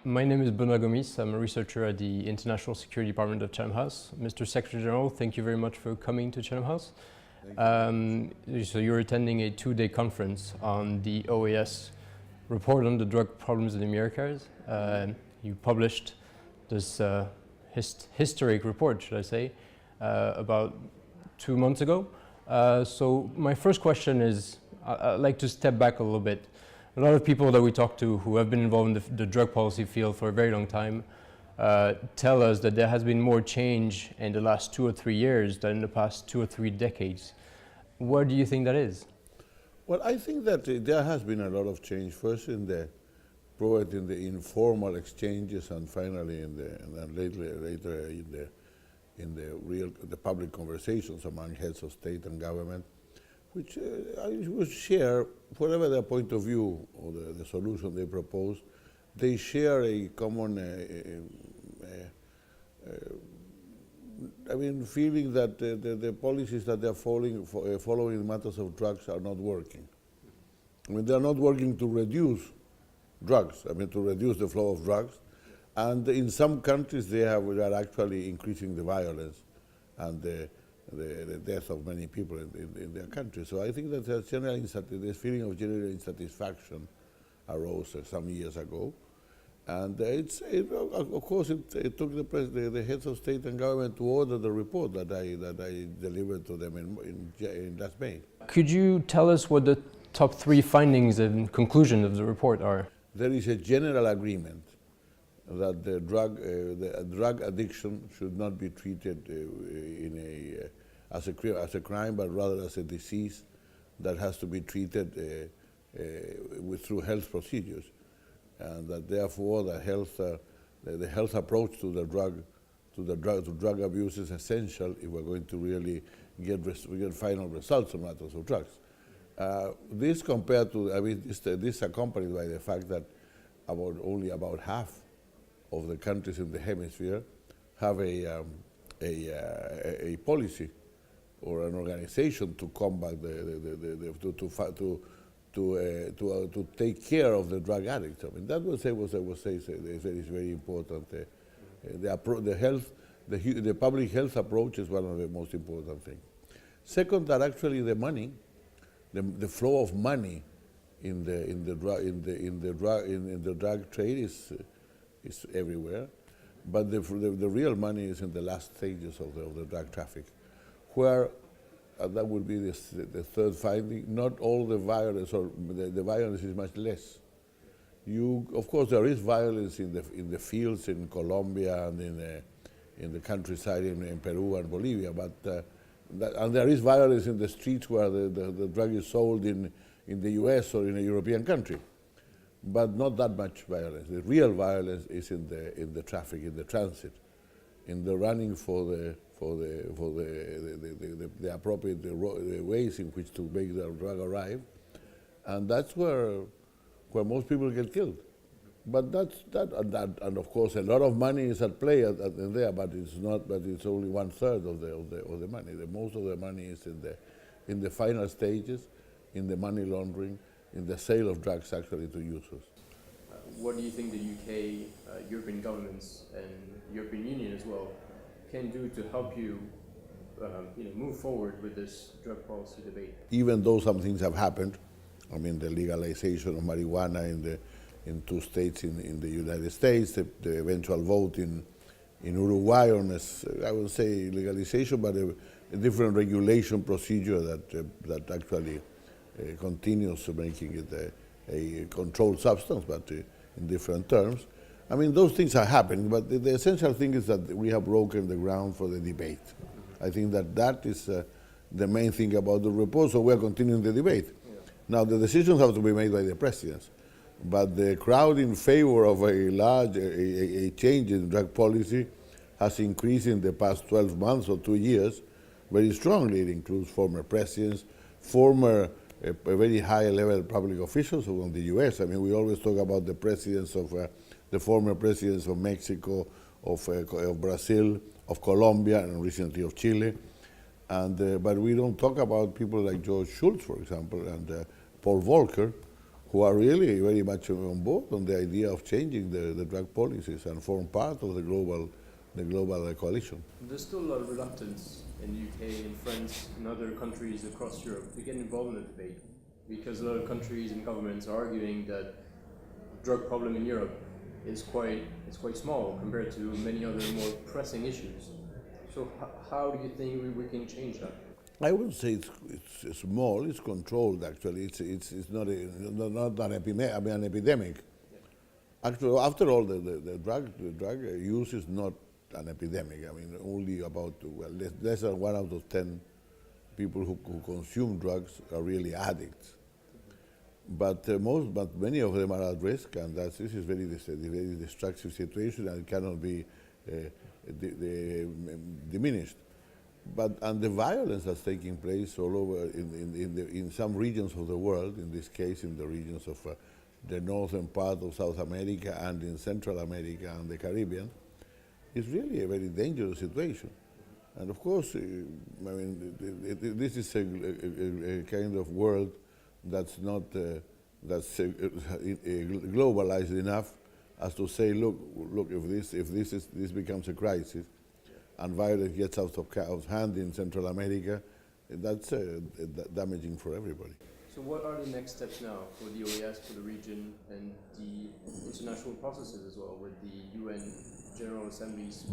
My name is Benoit Gomis. I'm a researcher at the International Security Department of Chatham House. Mr. Secretary General, thank you very much for coming to Chatham House. So you're attending a two-day conference on the OAS Report on the Drug Problems in the Americas. You published this historic report, should I say, about 2 months ago. So my first question is, I'd like to step back a little bit. A lot of people that we talk to who have been involved in the drug policy field for a very long time tell us that there has been more change in the last 2 or 3 years than in the past 2 or 3 decades. Where do you think that is? Well, I think that there has been a lot of change. First probably in the informal exchanges, and finally and later in the public conversations among heads of state and government, which I would share, whatever their point of view or the solution they propose, they share a common feeling that the policies that they're following in matters of drugs are not working. I mean, they're not working to reduce drugs, to reduce the flow of drugs. And in some countries, they are actually increasing the violence and the death of many people in their country. So I think that this feeling of general insatisfaction arose some years ago. And of course, it took the heads of state and government to order the report that I delivered to them in last May. Could you tell us what the top 3 findings and conclusions of the report are? There is a general agreement that the drug addiction should not be treated as a crime, but rather as a disease that has to be treated through health procedures, and that therefore the health approach to drug abuse is essential if we're going to really get final results on matters of drugs. This compared to, this is accompanied by the fact that only about half of the countries in the hemisphere have a policy or an organization to combat to take care of the drug addicts. That was very important. The public health approach is one of the most important things. Second, that actually the money, the flow of money in the drug trade is everywhere, but the real money is in the last stages of the drug traffic, where that would be the third finding. Not all the violence, or the violence is much less. Of course, there is violence in the fields in Colombia and in the countryside in Peru and Bolivia, but and there is violence in the streets where the drug is sold in the U.S. or in a European country, but not that much violence. The real violence is in the traffic, in the transit, in the running for the appropriate ways in which to make the drug arrive, and that's where most people get killed. But and of course a lot of money is at play there, but it's not. But it's only 1/3 of the money. Most of the money is in the final stages, in the money laundering, in the sale of drugs actually to users. What do you think the UK, European governments and European Union as well can do to help you move forward with this drug policy debate? Even though some things have happened, the legalization of marijuana in 2 states in the United States, the eventual vote in Uruguay on I would say legalization, but a different regulation procedure that actually continues making it a controlled substance, but in different terms. Those things are happening, but the essential thing is that we have broken the ground for the debate. I think that is the main thing about the report, so we're continuing the debate. Yeah. Now, the decisions have to be made by the presidents, but the crowd in favor of a change in drug policy has increased in the past 12 months or 2 years very strongly. It includes former presidents, former very high-level public officials from the U.S. We always talk about the presidents the former presidents of Mexico, of Brazil, of Colombia, and recently of Chile. But we don't talk about people like George Shultz, for example, and Paul Volcker, who are really very much on board on the idea of changing the drug policies and form part of the global coalition. There's still a lot of reluctance in the UK, in France, and other countries across Europe to get involved in the debate, because a lot of countries and governments are arguing that the drug problem in Europe is quite small compared to many other more pressing issues. So how do you think we can change that? I wouldn't say it's small. It's controlled. Actually, it's not an epidemic. Actually, after all, the drug use is not an epidemic. I mean, only about less than 1 out of 10 people who consume drugs are really addicts. But many of them are at risk, and this is very destructive situation, and it cannot be diminished. And the violence that's taking place all over in some regions of the world, in this case in the regions of the northern part of South America and in Central America and the Caribbean, is really a very dangerous situation. And of course, this is a kind of world that's not globalized enough as to say, look, if this becomes a crisis, and violence gets out of hand in Central America, that's damaging for everybody. So what are the next steps now for the OAS, for the region, and the international processes as well, with the UN General Assembly's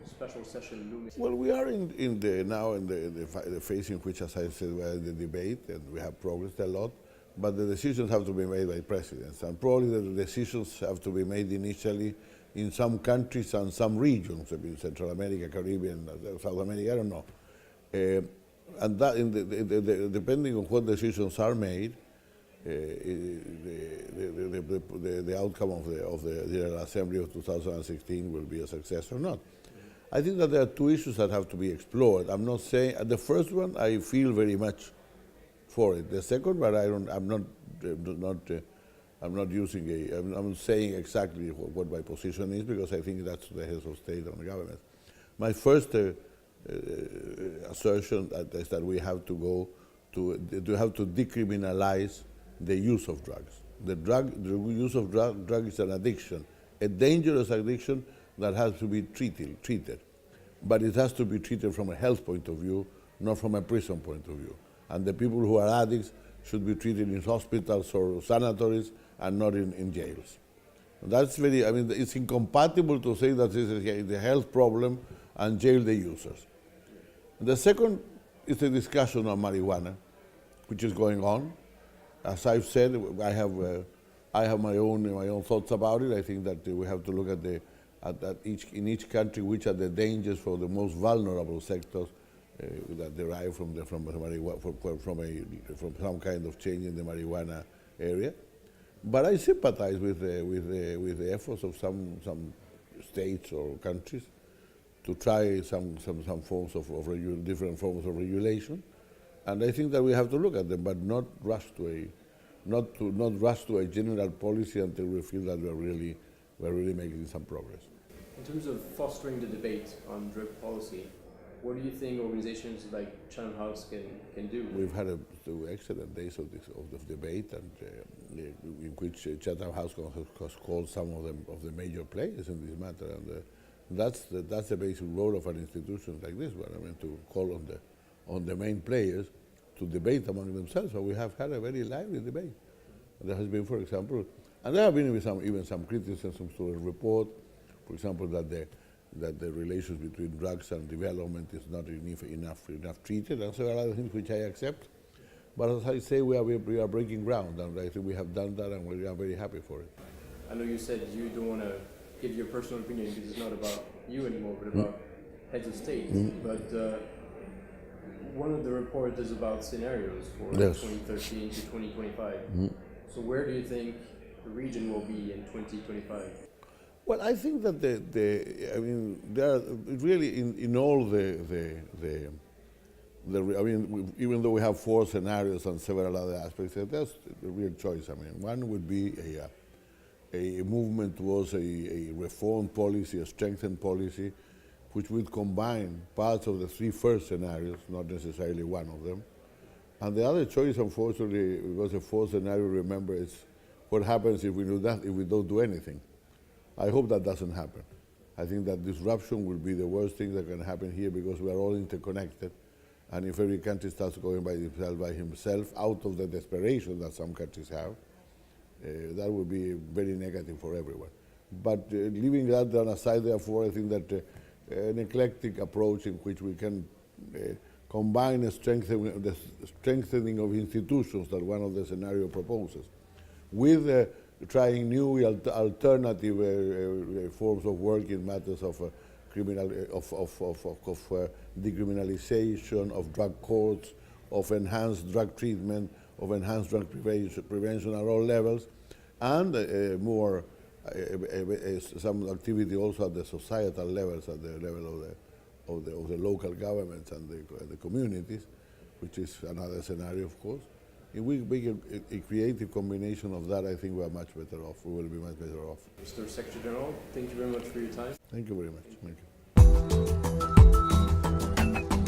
special session looming? Well, we are in the phase in which, as I said, we are in the debate, and we have progressed a lot, but the decisions have to be made by presidents, and probably the decisions have to be made initially in some countries and some regions, in Central America, Caribbean, South America, I don't know. And that, depending on what decisions are made, the outcome of the General Assembly of 2016 will be a success or not. I think that there are two issues that have to be explored. I'm not saying, the first one, I feel very much for it. The second one, I'm not saying exactly what my position is, because I think that's the heads of state and the government. My first assertion is that we have to decriminalize the use of drugs. The use of drug is an addiction, a dangerous addiction that has to be treated. But it has to be treated from a health point of view, not from a prison point of view. And the people who are addicts should be treated in hospitals or sanatories and not in jails. That's it's incompatible to say that this is a health problem and jail the users. The second is the discussion on marijuana, which is going on. As I've said, I have my own thoughts about it. I think that we have to look in each country which are the dangers for the most vulnerable sectors that derive from some kind of change in the marijuana area. But I sympathize with the efforts of some states or countries to try some forms of different forms of regulation, and I think that we have to look at them, but not rush to a general policy until we feel that we're really making some progress. In terms of fostering the debate on drug policy, what do you think organizations like Chatham House can do? We've had two excellent days of the debate, and in which Chatham House has called some of the major players in this matter, and that's the basic role of an institution like this one. To call on the main players to debate among themselves. So we have had a very lively debate. There has been, for example, and there have been even some criticisms to the report, for example, that the relations between drugs and development is not enough treated, and several other things which I accept. But as I say, we are breaking ground, and I think we have done that, and we are very happy for it. I know you said you don't want to give your personal opinion because it's not about you anymore, but about heads of state. But one of the reports is about scenarios for 2013 to 2025. So where do you think the region will be in 2025? Well, I think that there are really in all even though we have 4 scenarios and several other aspects, there's a real choice. One would be a movement towards a reform policy, a strengthened policy, which would combine parts of the 3 first scenarios, not necessarily one of them. And the other choice, unfortunately, because the 4th scenario, remember, what happens if we do that, if we don't do anything. I hope that doesn't happen. I think that disruption will be the worst thing that can happen here because we are all interconnected. And if every country starts going by himself, out of the desperation that some countries have, that would be very negative for everyone. But leaving that down aside, therefore, I think that an eclectic approach in which we can combine the strengthening of institutions that one of the scenario proposes with trying new alternative forms of work in matters of decriminalization, of drug courts, of enhanced drug treatment, of enhanced drug prevention at all levels, and some activity also at the societal levels, at the level of the local governments and the communities, which is another scenario, of course. If we make a creative combination of that, I think we are much better off. We will be much better off. Mr. Secretary General, thank you very much for your time. Thank you very much. Thank you.